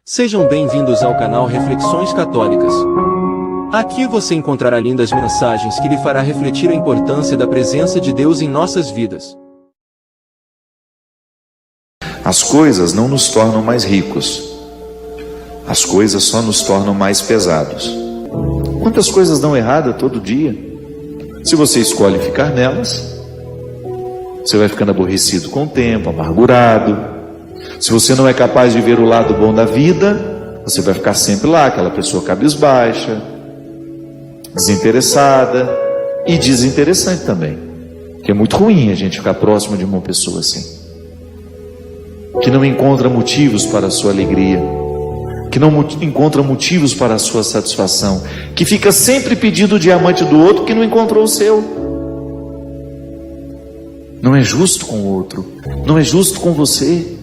Sejam bem-vindos ao canal Reflexões Católicas. Aqui você encontrará lindas mensagens que lhe fará refletir a importância da presença de Deus em nossas vidas. As coisas não nos tornam mais ricos. As coisas só nos tornam mais pesados. Quantas coisas dão errada todo dia? Se você escolhe ficar nelas, você vai ficando aborrecido com o tempo, amargurado. Se você não é capaz de ver o lado bom da vida, você vai ficar sempre lá, aquela pessoa cabisbaixa, desinteressada e desinteressante também. Que é muito ruim a gente ficar próximo de uma pessoa assim, que não encontra motivos para a sua alegria, que não encontra motivos para a sua satisfação, que fica sempre pedindo o diamante do outro que não encontrou o seu. Não é justo com o outro, não é justo com você.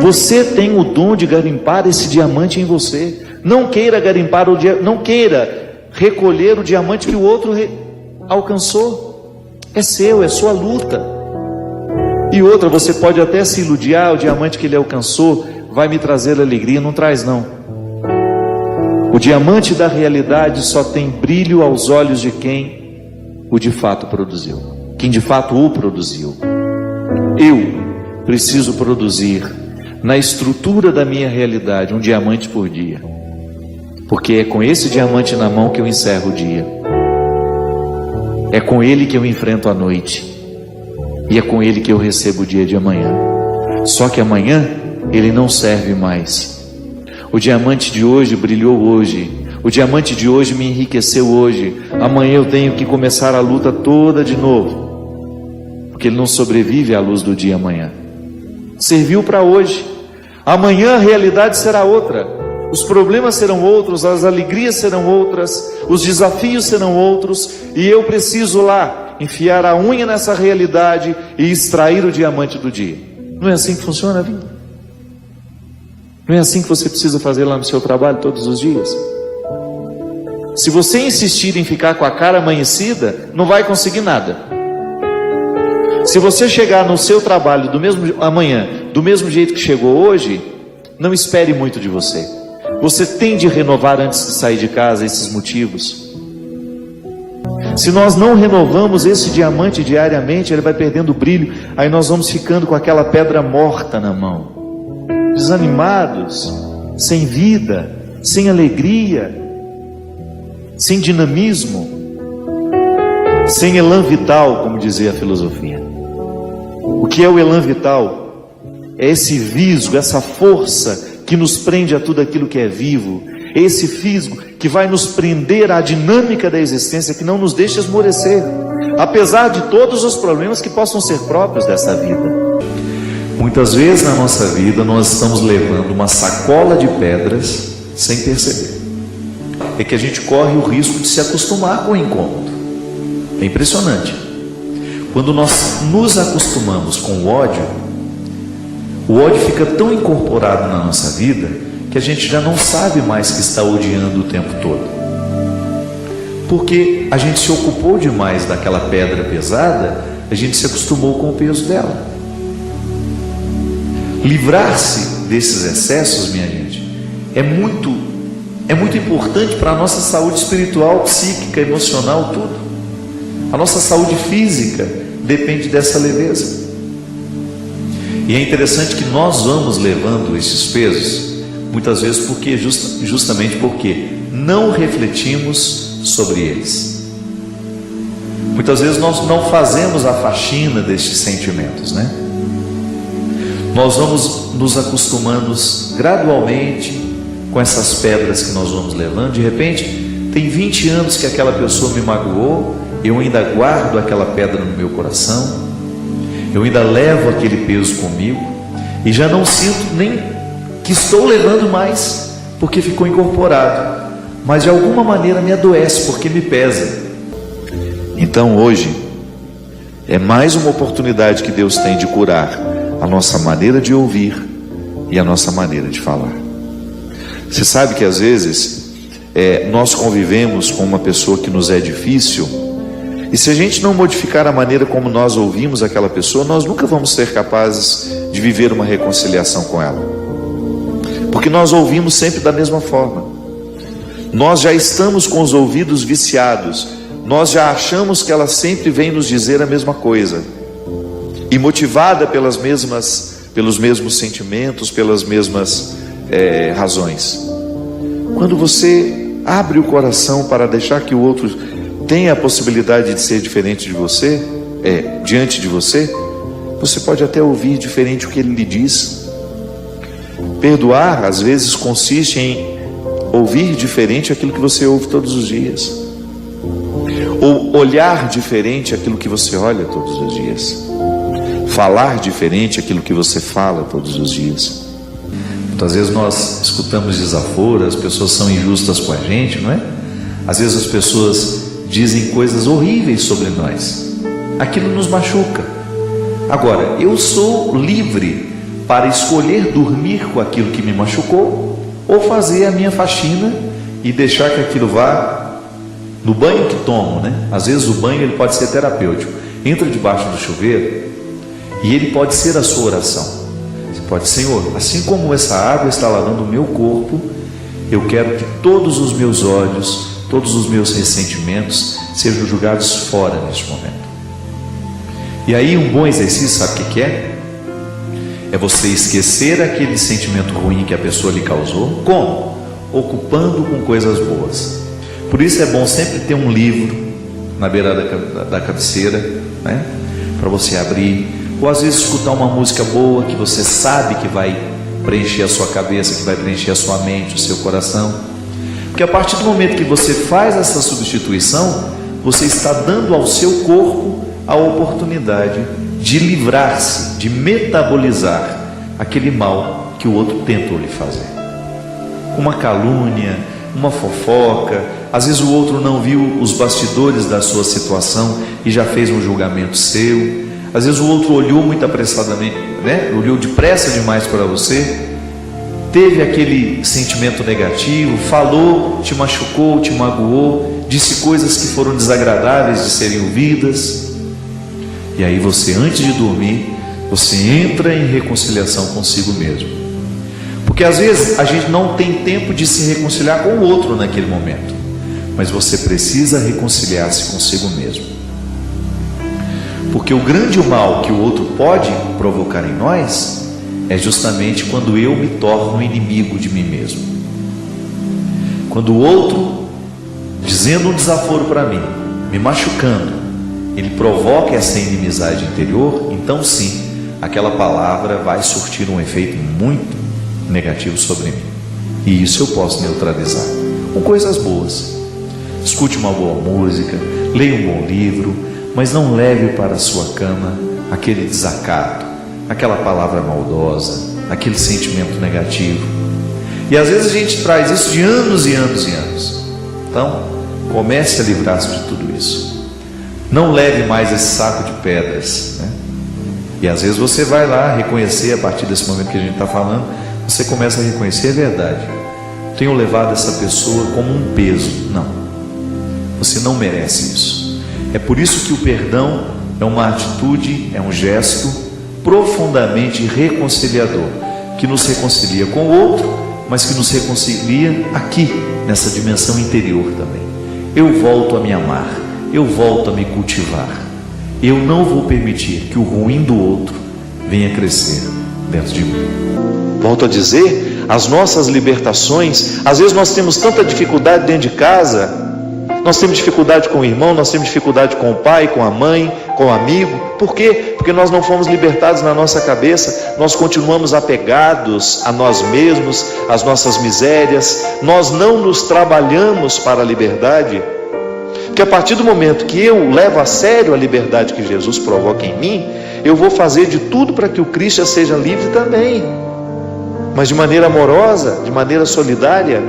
Você tem o dom de garimpar esse diamante em você. Não queira garimpar não queira recolher o diamante que o outro alcançou. É seu, é sua luta. E outra, você pode até se iludir, o diamante que ele alcançou vai me trazer alegria. Não traz não. O diamante da realidade só tem brilho aos olhos de quem o de fato produziu, quem de fato o produziu. Eu preciso produzir na estrutura da minha realidade um diamante por dia, porque é com esse diamante na mão que eu encerro o dia, é com ele que eu enfrento a noite, e é com ele que eu recebo o dia de amanhã. Só que amanhã ele não serve mais. O diamante de hoje brilhou hoje, o diamante de hoje me enriqueceu hoje. Amanhã eu tenho que começar a luta toda de novo, porque ele não sobrevive à luz do dia amanhã. Serviu para hoje. Amanhã a realidade será outra. Os problemas serão outros, as alegrias serão outras, os desafios serão outros, e eu preciso lá enfiar a unha nessa realidade e extrair o diamante do dia. Não é assim que funciona a vida? Não é assim que você precisa fazer lá no seu trabalho todos os dias? Se você insistir em ficar com a cara amanhecida, não vai conseguir nada. Se você chegar no seu trabalho amanhã, do mesmo jeito que chegou hoje, não espere muito de você. Você tem de renovar antes de sair de casa esses motivos. Se nós não renovamos esse diamante diariamente, ele vai perdendo brilho, aí nós vamos ficando com aquela pedra morta na mão, desanimados, sem vida, sem alegria, sem dinamismo, sem elan vital, como dizia a filosofia. O que é o elan vital? É esse visgo, essa força que nos prende a tudo aquilo que é vivo. É esse fisgo que vai nos prender à dinâmica da existência, que não nos deixa esmorecer, apesar de todos os problemas que possam ser próprios dessa vida. Muitas vezes na nossa vida nós estamos levando uma sacola de pedras sem perceber. É que a gente corre o risco de se acostumar com o incômodo. É impressionante. Quando nós nos acostumamos com o ódio fica tão incorporado na nossa vida que a gente já não sabe mais que está odiando o tempo todo, porque a gente se ocupou demais daquela pedra pesada, a gente se acostumou com o peso dela. Livrar-se desses excessos, minha gente, é muito importante para a nossa saúde espiritual, psíquica, emocional, tudo. A nossa saúde física depende dessa leveza. E é interessante que nós vamos levando esses pesos, muitas vezes justamente porque não refletimos sobre eles. Muitas vezes nós não fazemos a faxina destes sentimentos, né? Nós vamos nos acostumando gradualmente com essas pedras que nós vamos levando. De repente, tem 20 anos que aquela pessoa me magoou, eu ainda guardo aquela pedra no meu coração, eu ainda levo aquele peso comigo, e já não sinto nem que estou levando mais, porque ficou incorporado, mas de alguma maneira me adoece, porque me pesa. Então hoje é mais uma oportunidade que Deus tem de curar a nossa maneira de ouvir e a nossa maneira de falar. Você sabe que às vezes nós convivemos com uma pessoa que nos é difícil, e se a gente não modificar a maneira como nós ouvimos aquela pessoa, nós nunca vamos ser capazes de viver uma reconciliação com ela. porque nós ouvimos sempre da mesma forma. Nós já estamos com os ouvidos viciados, nós já achamos que ela sempre vem nos dizer a mesma coisa, e motivada pelos mesmos sentimentos, pelas mesmas razões. Quando você abre o coração para deixar que o outro tenha a possibilidade de ser diferente de você, diante de você, você pode até ouvir diferente o que ele lhe diz. Perdoar, às vezes, consiste em ouvir diferente aquilo que você ouve todos os dias, ou olhar diferente aquilo que você olha todos os dias, falar diferente aquilo que você fala todos os dias. Muitas vezes nós escutamos desaforo, as pessoas são injustas com a gente, não é? Às vezes as pessoas dizem coisas horríveis sobre nós, aquilo nos machuca. Agora, eu sou livre para escolher dormir com aquilo que me machucou, ou fazer a minha faxina e deixar que aquilo vá no banho que tomo, né? Às vezes o banho ele pode ser terapêutico. Entra debaixo do chuveiro e ele pode ser a sua oração. Você pode, Senhor, assim como essa água está lavando o meu corpo, eu quero que todos os meus ódios, todos os meus ressentimentos sejam jogados fora neste momento. E aí um bom exercício, sabe o que é? É você esquecer aquele sentimento ruim que a pessoa lhe causou. Como? Ocupando com coisas boas. Por isso é bom sempre ter um livro na beira da cabeceira, né? Para você abrir, ou às vezes escutar uma música boa que você sabe que vai preencher a sua cabeça, que vai preencher a sua mente, o seu coração. Porque a partir do momento que você faz essa substituição, você está dando ao seu corpo a oportunidade de livrar-se, de metabolizar aquele mal que o outro tentou lhe fazer. Uma calúnia, uma fofoca, às vezes o outro não viu os bastidores da sua situação e já fez um julgamento seu. Às vezes o outro olhou muito apressadamente, né? Olhou depressa demais para você, teve aquele sentimento negativo, falou, te machucou, te magoou, disse coisas que foram desagradáveis de serem ouvidas. E aí você, antes de dormir, você entra em reconciliação consigo mesmo. Porque às vezes a gente não tem tempo de se reconciliar com o outro naquele momento, mas você precisa reconciliar-se consigo mesmo. Porque o grande mal que o outro pode provocar em nós é justamente quando eu me torno inimigo de mim mesmo. Quando o outro, dizendo um desaforo para mim, me machucando, ele provoca essa inimizade interior, então sim, aquela palavra vai surtir um efeito muito negativo sobre mim. E isso eu posso neutralizar com coisas boas. Escute uma boa música, leia um bom livro, mas não leve para a sua cama aquele desacato, aquela palavra maldosa, aquele sentimento negativo. E às vezes a gente traz isso de anos e anos e anos. Então, comece a livrar-se de tudo isso. Não leve mais esse saco de pedras, né? E às vezes você vai lá reconhecer, a partir desse momento que a gente está falando, você começa a reconhecer, é verdade, tenho levado essa pessoa como um peso. Não, você não merece isso. É por isso que o perdão é uma atitude, é um gesto profundamente reconciliador, que nos reconcilia com o outro, mas que nos reconcilia aqui, nessa dimensão interior também. Eu volto a me amar, eu volto a me cultivar. Eu não vou permitir que o ruim do outro venha crescer dentro de mim. Volto a dizer, as nossas libertações, às vezes nós temos tanta dificuldade dentro de casa, nós temos dificuldade com o irmão, nós temos dificuldade com o pai, com a mãe, com o amigo. Por quê? Porque nós não fomos libertados na nossa cabeça, nós continuamos apegados a nós mesmos, às nossas misérias, nós não nos trabalhamos para a liberdade. Porque a partir do momento que eu levo a sério a liberdade que Jesus provoca em mim, eu vou fazer de tudo para que o Cristo seja livre também, mas de maneira amorosa, de maneira solidária.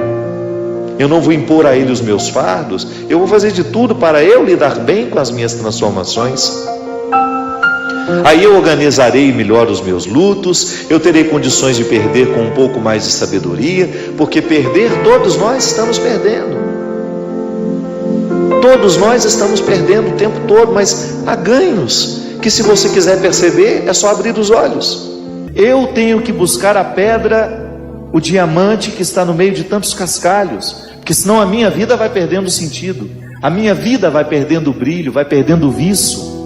Eu não vou impor a ele os meus fardos, eu vou fazer de tudo para eu lidar bem com as minhas transformações. Aí eu organizarei melhor os meus lutos, eu terei condições de perder com um pouco mais de sabedoria, porque perder, todos nós estamos perdendo. Todos nós estamos perdendo o tempo todo, mas há ganhos, que se você quiser perceber, é só abrir os olhos. Eu tenho que buscar a pedra o diamante que está no meio de tantos cascalhos, porque senão a minha vida vai perdendo sentido, a minha vida vai perdendo brilho, vai perdendo viço.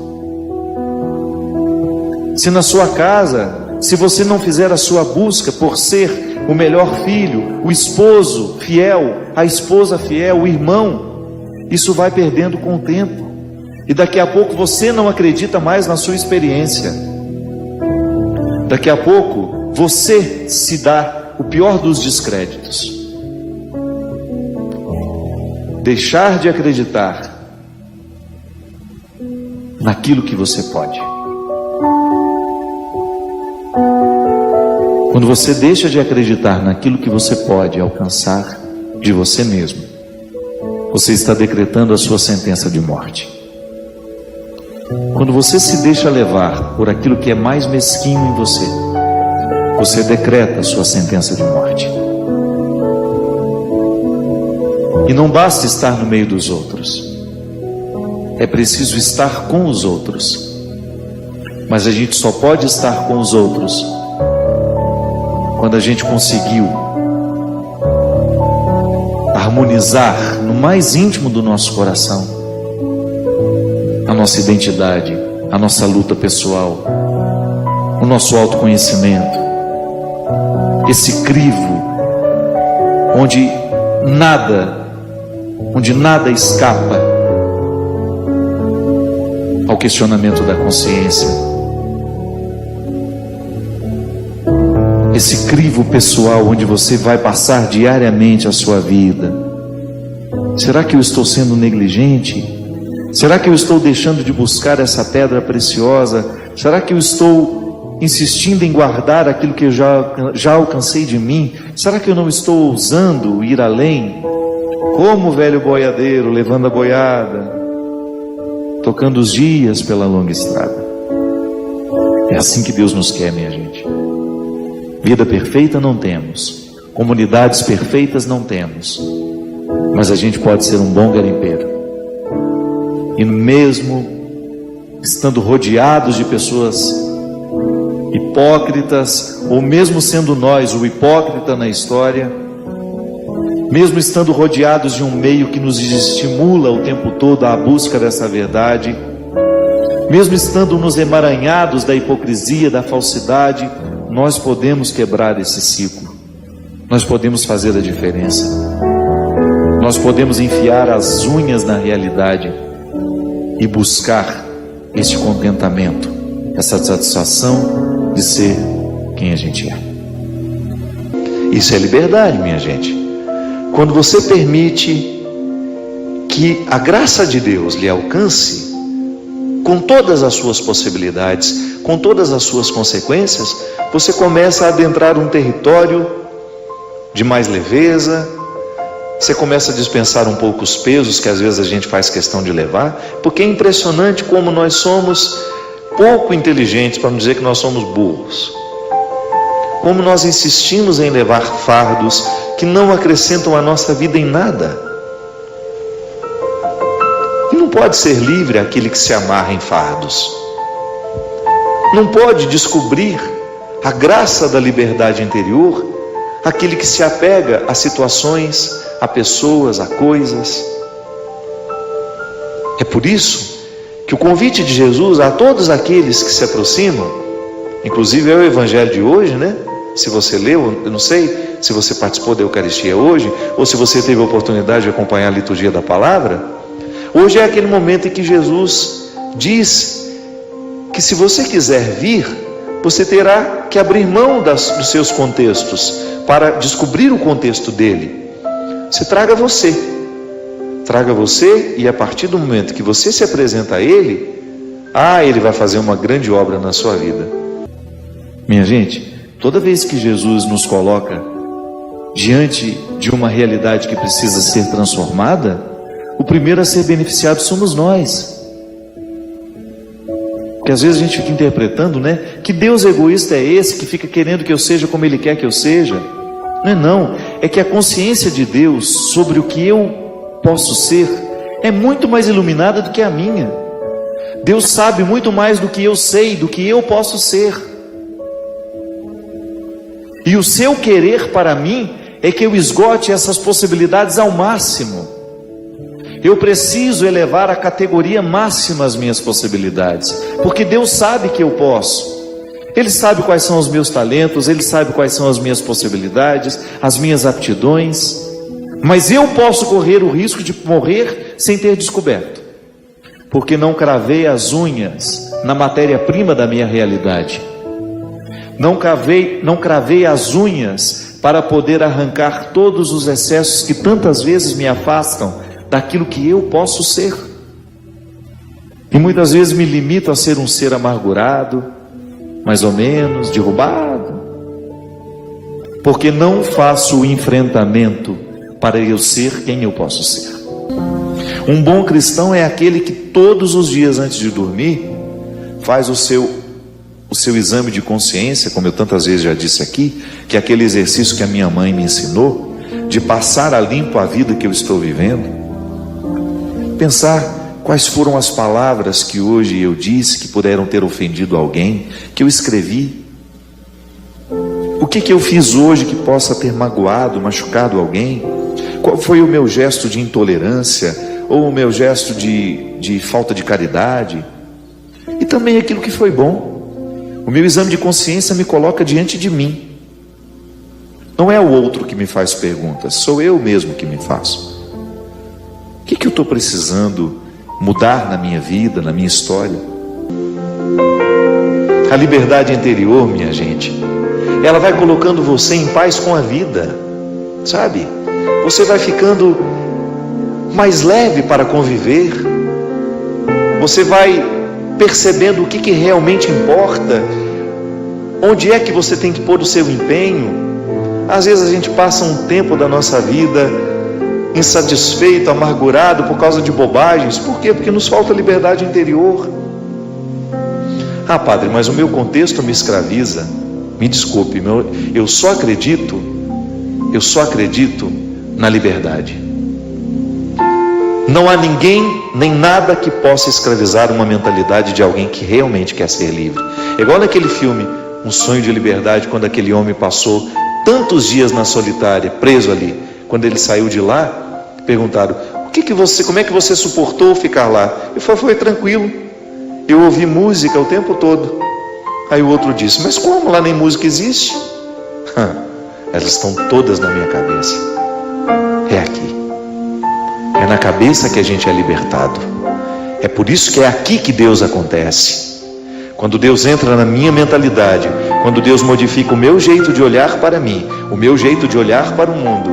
Se na sua casa, se você não fizer a sua busca por ser o melhor filho, o esposo fiel, a esposa fiel, o irmão, isso vai perdendo com o tempo. E daqui a pouco você não acredita mais na sua experiência. Daqui a pouco você se dá o pior dos descréditos. Deixar de acreditar naquilo que você pode. Quando você deixa de acreditar naquilo que você pode alcançar de você mesmo, você está decretando a sua sentença de morte. Quando você se deixa levar por aquilo que é mais mesquinho em você, você decreta a sua sentença de morte. E não basta estar no meio dos outros, é preciso estar com os outros. Mas a gente só pode estar com os outros quando a gente conseguiu harmonizar no mais íntimo do nosso coração a nossa identidade, a nossa luta pessoal, o nosso autoconhecimento, esse crivo onde nada escapa ao questionamento da consciência, esse crivo pessoal onde você vai passar diariamente a sua vida. Será que eu estou sendo negligente? Será que eu estou deixando de buscar essa pedra preciosa? Será que eu estou insistindo em guardar aquilo que eu já alcancei de mim? Será que eu não estou ousando ir além? Como o velho boiadeiro levando a boiada, tocando os dias pela longa estrada. É assim que Deus nos quer, minha gente. Vida perfeita não temos, comunidades perfeitas não temos, mas a gente pode ser um bom garimpeiro. E mesmo estando rodeados de pessoas hipócritas, ou mesmo sendo nós o hipócrita na história, mesmo estando rodeados de um meio que nos estimula o tempo todo à busca dessa verdade, mesmo estando nos emaranhados da hipocrisia, da falsidade, nós podemos quebrar esse ciclo, nós podemos fazer a diferença, nós podemos enfiar as unhas na realidade e buscar esse contentamento, essa satisfação de ser quem a gente é. Isso é liberdade, minha gente. Quando você permite que a graça de Deus lhe alcance, com todas as suas possibilidades, com todas as suas consequências, você começa a adentrar um território de mais leveza, você começa a dispensar um pouco os pesos que às vezes a gente faz questão de levar, porque é impressionante como nós somos pouco inteligentes, para não dizer que nós somos burros. Como nós insistimos em levar fardos que não acrescentam à nossa vida em nada. E não pode ser livre aquele que se amarra em fardos. Não pode descobrir a graça da liberdade interior aquele que se apega a situações, a pessoas, a coisas. É por isso que o convite de Jesus a todos aqueles que se aproximam, inclusive é o evangelho de hoje, né? Se você leu, eu não sei se você participou da Eucaristia hoje, ou se você teve a oportunidade de acompanhar a liturgia da palavra. Hoje é aquele momento em que Jesus diz que se você quiser vir, você terá que abrir mão dos seus contextos para descobrir o contexto dele. Você traga você, e a partir do momento que você se apresenta a ele, ele vai fazer uma grande obra na sua vida. Minha gente, toda vez que Jesus nos coloca diante de uma realidade que precisa ser transformada, o primeiro a ser beneficiado somos nós. Porque às vezes a gente fica interpretando, né? Que Deus egoísta é esse que fica querendo que eu seja como Ele quer que eu seja? Não, é que a consciência de Deus sobre o que eu posso ser é muito mais iluminada do que a minha. Deus sabe muito mais do que eu sei, do que eu posso ser. E o seu querer para mim é que eu esgote essas possibilidades ao máximo. Eu preciso elevar à categoria máxima as minhas possibilidades, porque Deus sabe que eu posso. Ele sabe quais são os meus talentos, Ele sabe quais são as minhas possibilidades, as minhas aptidões. Mas eu posso correr o risco de morrer sem ter descoberto, porque não cravei as unhas na matéria-prima da minha realidade. Não cravei as unhas para poder arrancar todos os excessos que tantas vezes me afastam daquilo que eu posso ser. E muitas vezes me limito a ser um ser amargurado, mais ou menos, derrubado, porque não faço o enfrentamento para eu ser quem eu posso ser. Um bom cristão é aquele que todos os dias antes de dormir faz o seu exame de consciência, como eu tantas vezes já disse aqui, que é aquele exercício que a minha mãe me ensinou, de passar a limpo a vida que eu estou vivendo, pensar quais foram as palavras que hoje eu disse que puderam ter ofendido alguém, que eu escrevi, o que eu fiz hoje que possa ter magoado, machucado alguém, qual foi o meu gesto de intolerância, ou o meu gesto de falta de caridade, e também aquilo que foi bom. O meu exame de consciência me coloca diante de mim. Não é o outro que me faz perguntas, sou eu mesmo que me faço. O que eu estou precisando mudar na minha vida, na minha história? A liberdade interior, minha gente, ela vai colocando você em paz com a vida, sabe? Você vai ficando mais leve para conviver, você vai percebendo o que realmente importa, onde é que você tem que pôr o seu empenho. Às vezes a gente passa um tempo da nossa vida insatisfeito, amargurado por causa de bobagens. Por quê? Porque nos falta liberdade interior. Ah, padre, mas o meu contexto me escraviza. Me desculpe, eu só acredito na liberdade. Não há ninguém nem nada que possa escravizar uma mentalidade de alguém que realmente quer ser livre. É igual naquele filme Um Sonho de Liberdade, quando aquele homem passou tantos dias na solitária, preso ali. Quando ele saiu de lá, perguntaram: como é que você suportou ficar lá? Ele falou: foi tranquilo, eu ouvi música o tempo todo. Aí o outro disse: mas como? Lá nem música existe. Elas estão todas na minha cabeça. É aqui. É na cabeça que a gente é libertado. É por isso que é aqui que Deus acontece. Quando Deus entra na minha mentalidade, quando Deus modifica o meu jeito de olhar para mim, o meu jeito de olhar para o mundo,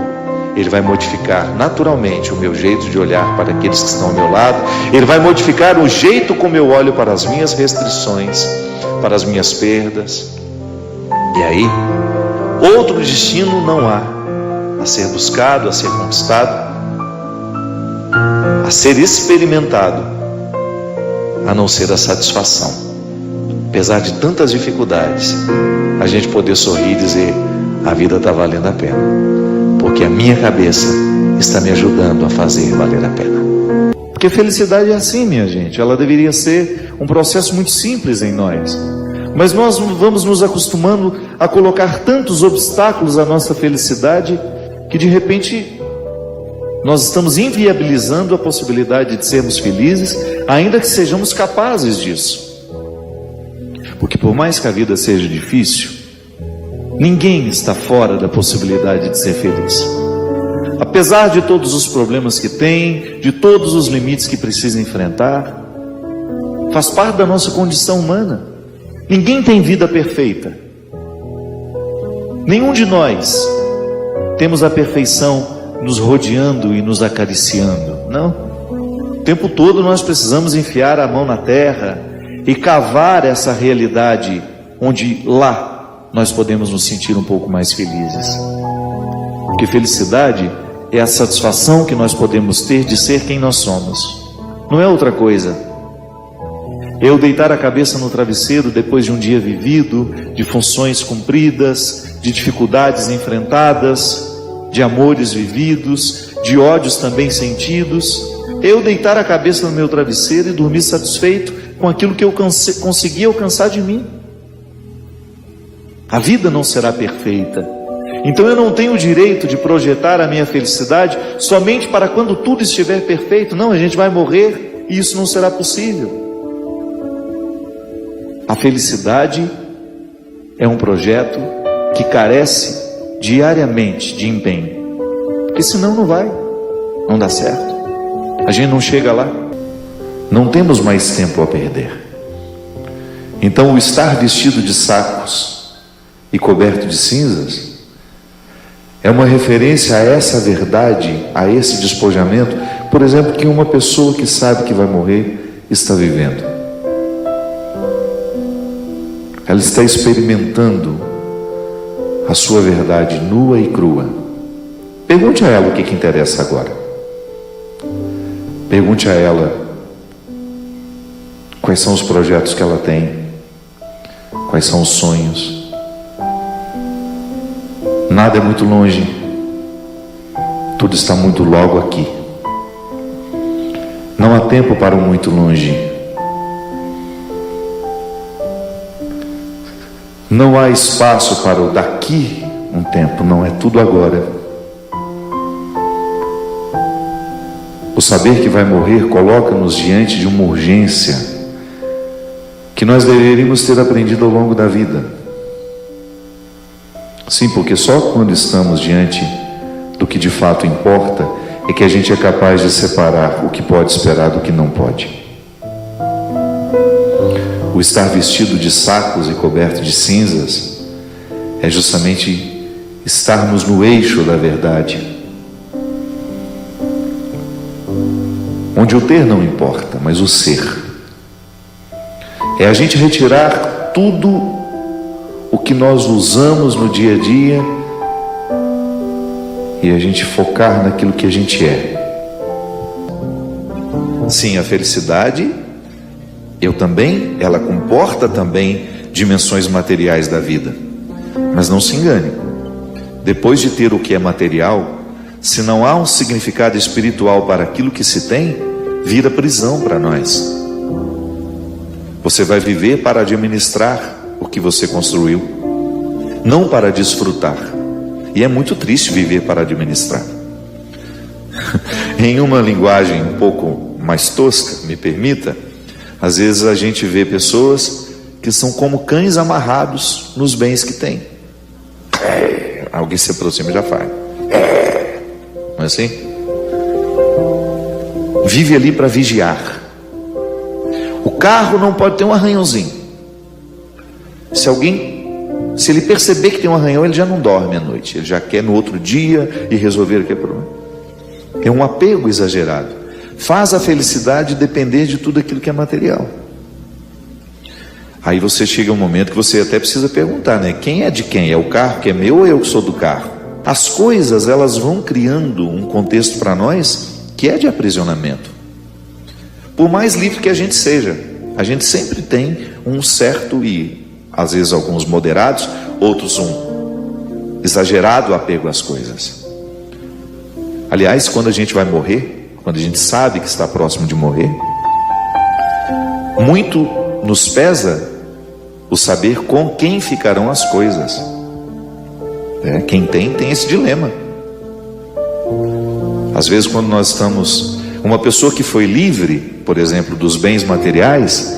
Ele vai modificar naturalmente o meu jeito de olhar para aqueles que estão ao meu lado. Ele vai modificar o jeito como eu olho para as minhas restrições, para as minhas perdas. E aí, outro destino não há a ser buscado, a ser conquistado, a ser experimentado, a não ser a satisfação. Apesar de tantas dificuldades, a gente poder sorrir e dizer: a vida está valendo a pena, porque a minha cabeça está me ajudando a fazer valer a pena. Porque felicidade é assim, minha gente. Ela deveria ser um processo muito simples em nós, mas nós vamos nos acostumando a colocar tantos obstáculos à nossa felicidade, que de repente nós estamos inviabilizando a possibilidade de sermos felizes, ainda que sejamos capazes disso. Porque por mais que a vida seja difícil, ninguém está fora da possibilidade de ser feliz. Apesar de todos os problemas que tem, de todos os limites que precisa enfrentar, faz parte da nossa condição humana. Ninguém tem vida perfeita. Nenhum de nós temos a perfeição nos rodeando e nos acariciando. Não. O tempo todo nós precisamos enfiar a mão na terra e cavar essa realidade onde lá nós podemos nos sentir um pouco mais felizes. Porque felicidade é a satisfação que nós podemos ter de ser quem nós somos. Não é outra coisa. Eu deitar a cabeça no travesseiro depois de um dia vivido, de funções cumpridas, de dificuldades enfrentadas, de amores vividos, de ódios também sentidos. Eu deitar a cabeça no meu travesseiro e dormir satisfeito com aquilo que eu consegui alcançar de mim. A vida não será perfeita. Então eu não tenho o direito de projetar a minha felicidade somente para quando tudo estiver perfeito. Não, a gente vai morrer e isso não será possível. A felicidade é um projeto que carece diariamente de empenho, porque senão não dá certo. A gente não chega lá. Não temos mais tempo a perder. Então o estar vestido de sacos e coberto de cinzas é uma referência a essa verdade, a esse despojamento, por exemplo, que uma pessoa que sabe que vai morrer está vivendo. Ela está experimentando a sua verdade nua e crua. Pergunte a ela o que interessa agora. Pergunte a ela quais são os projetos que ela tem, quais são os sonhos. Nada é muito longe, tudo está muito logo aqui. Não há tempo para o muito longe. Não há espaço para o daqui um tempo, não, é tudo agora. O saber que vai morrer coloca-nos diante de uma urgência que nós deveríamos ter aprendido ao longo da vida. Sim, porque só quando estamos diante do que de fato importa é que a gente é capaz de separar o que pode esperar do que não pode. O estar vestido de sacos e coberto de cinzas é justamente estarmos no eixo da verdade, onde o ter não importa, mas o ser. É a gente retirar tudo o que nós usamos no dia a dia e a gente focar naquilo que a gente é. Sim, a felicidade, ela comporta também dimensões materiais da vida. Mas não se engane, depois de ter o que é material, se não há um significado espiritual para aquilo que se tem, vira prisão para nós. Você vai viver para administrar o que você construiu, não para desfrutar. E é muito triste viver para administrar. Em uma linguagem um pouco mais tosca, me permita, às vezes a gente vê pessoas que são como cães amarrados nos bens que têm. Alguém se aproxima e já faz. Não é assim? Vive ali para vigiar. O carro não pode ter um arranhãozinho. Se ele perceber que tem um arranhão, ele já não dorme à noite. Ele já quer no outro dia e resolver aquele problema. É um apego exagerado. Faz a felicidade depender de tudo aquilo que é material. Aí você chega um momento que você até precisa perguntar, né? Quem é de quem? É o carro que é meu ou eu que sou do carro? As coisas, elas vão criando um contexto para nós que é de aprisionamento. Por mais livre que a gente seja, a gente sempre tem um certo e às vezes alguns moderados, outros um exagerado apego às coisas. Aliás, quando a gente vai morrer, quando a gente sabe que está próximo de morrer, muito nos pesa o saber com quem ficarão as coisas. Quem tem esse dilema. Às vezes quando nós estamos... Uma pessoa que foi livre, por exemplo, dos bens materiais,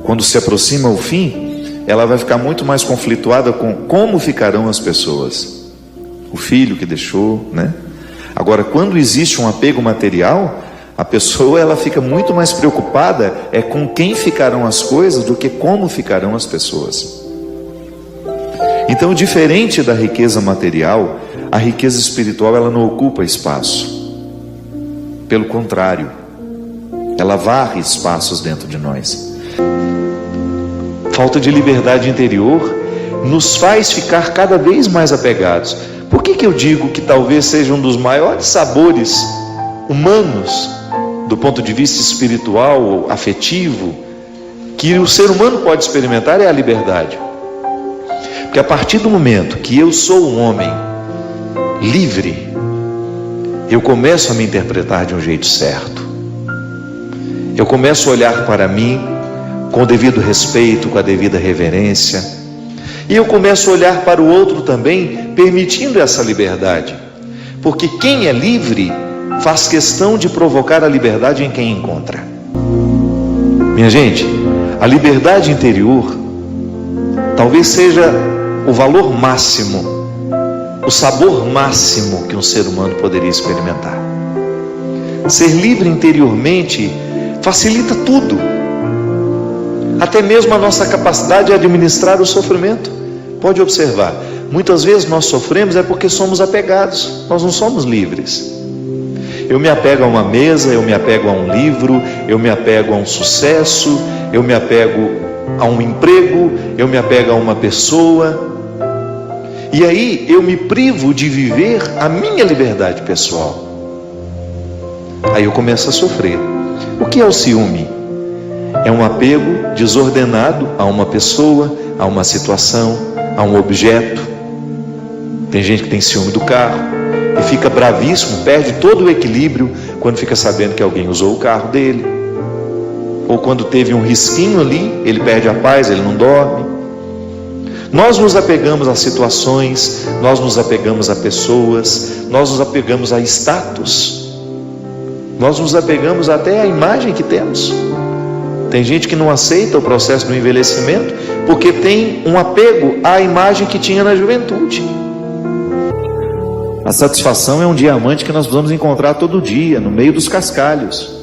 quando se aproxima o fim, ela vai ficar muito mais conflituada com como ficarão as pessoas. O filho que deixou, né? Agora, quando existe um apego material, a pessoa ela fica muito mais preocupada com quem ficarão as coisas do que como ficarão as pessoas. Então, diferente da riqueza material, a riqueza espiritual ela não ocupa espaço. Pelo contrário, ela varre espaços dentro de nós. Falta de liberdade interior nos faz ficar cada vez mais apegados. Por que eu digo que talvez seja um dos maiores sabores humanos, do ponto de vista espiritual ou afetivo, que o ser humano pode experimentar é a liberdade? Porque a partir do momento que eu sou um homem livre, eu começo a me interpretar de um jeito certo. Eu começo a olhar para mim com o devido respeito, com a devida reverência. E eu começo a olhar para o outro também, permitindo essa liberdade. Porque quem é livre faz questão de provocar a liberdade em quem encontra. Minha gente, a liberdade interior talvez seja o valor máximo, o sabor máximo que um ser humano poderia experimentar. Ser livre interiormente facilita tudo, até mesmo a nossa capacidade de administrar o sofrimento. Pode observar, muitas vezes nós sofremos é porque somos apegados, nós não somos livres. Eu me apego a uma mesa, eu me apego a um livro, eu me apego a um sucesso, eu me apego a um emprego, eu me apego a uma pessoa. E aí eu me privo de viver a minha liberdade pessoal. Aí eu começo a sofrer. O que é o ciúme? É um apego desordenado a uma pessoa, a uma situação, a um objeto. Tem gente que tem ciúme do carro e fica bravíssimo, perde todo o equilíbrio quando fica sabendo que alguém usou o carro dele. Ou quando teve um risquinho ali, ele perde a paz, ele não dorme. Nós nos apegamos a situações, nós nos apegamos a pessoas, nós nos apegamos a status, nós nos apegamos até à imagem que temos. Tem gente que não aceita o processo do envelhecimento porque tem um apego à imagem que tinha na juventude. A satisfação é um diamante que nós vamos encontrar todo dia, no meio dos cascalhos.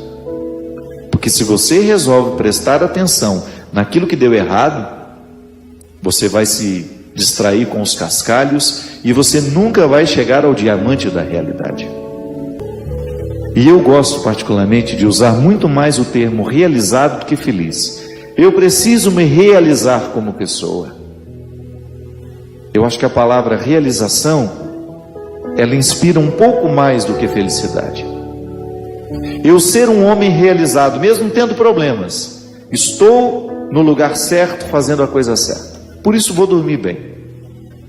Porque se você resolve prestar atenção naquilo que deu errado, você vai se distrair com os cascalhos e você nunca vai chegar ao diamante da realidade. E eu gosto particularmente de usar muito mais o termo realizado do que feliz. Eu preciso me realizar como pessoa. Eu acho que a palavra realização, ela inspira um pouco mais do que felicidade. Eu ser um homem realizado, mesmo tendo problemas, estou no lugar certo, fazendo a coisa certa. Por isso vou dormir bem.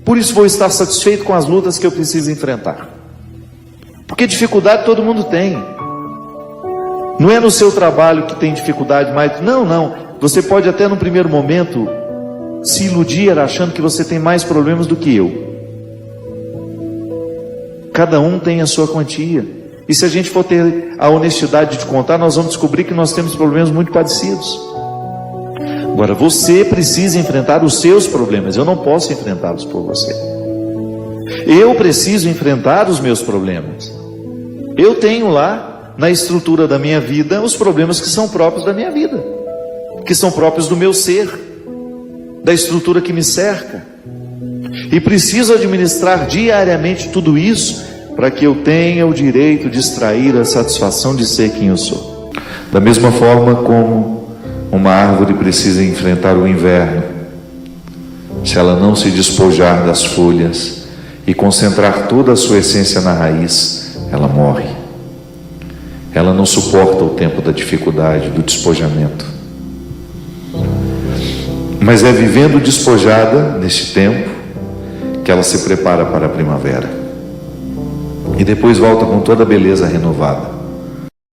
Por isso vou estar satisfeito com as lutas que eu preciso enfrentar. Porque dificuldade todo mundo tem. Não é no seu trabalho que tem dificuldade, mas não. Você pode até no primeiro momento se iludir achando que você tem mais problemas do que eu. Cada um tem a sua quantia. E se a gente for ter a honestidade de contar, nós vamos descobrir que nós temos problemas muito parecidos. Agora, você precisa enfrentar os seus problemas. Eu não posso enfrentá-los por você. Eu preciso enfrentar os meus problemas. Eu tenho lá, na estrutura da minha vida, os problemas que são próprios da minha vida, que são próprios do meu ser, da estrutura que me cerca. E preciso administrar diariamente tudo isso para que eu tenha o direito de extrair a satisfação de ser quem eu sou. Da mesma forma como uma árvore precisa enfrentar o inverno, se ela não se despojar das folhas e concentrar toda a sua essência na raiz, ela morre. Ela não suporta o tempo da dificuldade, do despojamento. Mas é vivendo despojada neste tempo que ela se prepara para a primavera. E depois volta com toda a beleza renovada.